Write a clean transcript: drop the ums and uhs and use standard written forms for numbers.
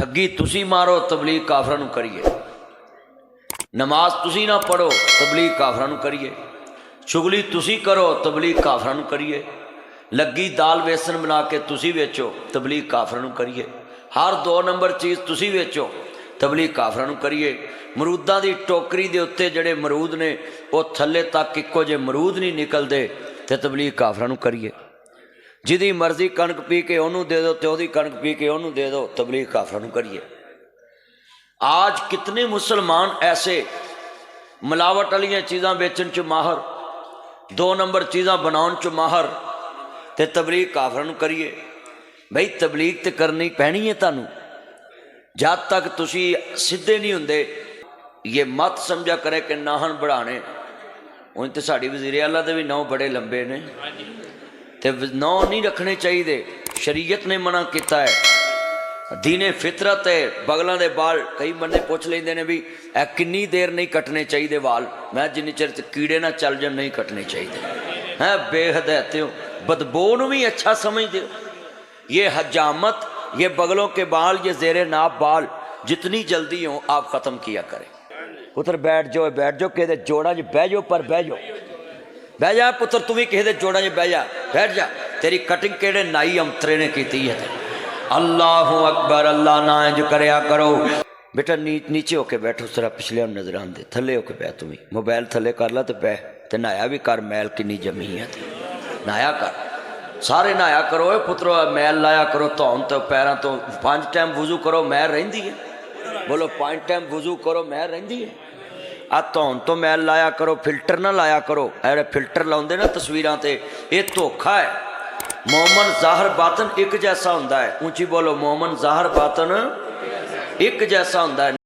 ठगी तुसी मारो तबलीग काफरां नूं करिए, नमाज तुसी ना पढ़ो तबलीग काफरां नूं करिए, चुगली तुसी करो तबलीग काफरां नूं करिए, लगी दाल बेसन बना के तुसी बेचो तबलीग काफरां नूं करिए, हर 2 नंबर चीज़ तुसी बेचो तबलीग काफरां नूं करिए। मरूदां दी टोकरी दे उत्ते जिहड़े मरूद ने वो थल्ले तक इक्को जे मरूद नहीं निकलते तो तबलीग काफरां नूं करिए। जिहदी मर्जी कणक पी के उहनूं दे दो तो उहदी कणक पी के उहनूं दे दो तबलीग काफरां नूं करिए। आज कितने मुसलमान ऐसे मिलावट वाली चीज़ां बेचण च माहर, 2 नंबर चीज़ां बनाउण च माहर, ते तबलीग काफरां नूं करिए। बई तबलीग तो करनी पैनी है तुहानूं, जब तक तुसी सीधे नहीं हुंदे। ये मत समझा करे कि नाहन बढ़ाने, उन तो साड़ी वज़ीर आला दे भी नौ बड़े लंबे ने, तो नौ नहीं रखने चाहिए। शरीयत ने मना किया है, दीने फितरत है। बगलों के बाल कई बंदे पूछ लेंदे ने भी ए किन्नी देर नहीं कटने चाहिए वाल, मैं जिन्नी चिर कीड़े ना चल जाए नहीं कटने चाहिए हैं। बेहदायत हो, बदबू नूं भी अच्छा समझते हो। ये हजामत, ये बगलों के बाल, ये ज़ेरे नाप बाल जितनी जल्दी हो आप ख़त्म किया करें। पुत्र बैठ जाओ किसी जोड़ा च बह जाओ, पर बह जाओ, बह जा पुत्र, तू भी किसी जोड़ा च बह जा, बैठ जा। तेरी कटिंग केड़े नाई अंतरे ने की है। अल्लाह अकबर, अल्लाह ना इंज करया करो। बेटा नीचे होके बैठो, सरा पिछले नजर आते, थले होके बह, तू भी मोबाइल थले कर ला तो बह, तो नहाया भी कर, मैल किन्नी जमी है, नहाया कर, सारे नहाया करो पुत्रो, मैल लाया करो धौन तो पैरों तो। 5 टाइम वजू करो, मैल रहिंदी है, बोलो 5 टाइम वजू करो, मैल रहिंदी है। आ धौन तो मैल लाया करो, फिल्टर ना लाया करो। अरे फिल्टर लाउंदे ना तस्वीरां ते, ये धोखा है। मोमन ज़ाहर बातन एक जैसा हुंदा है, ऊंची बोलो, मोमन ज़ाहर बातन एक जैसा हुंदा है।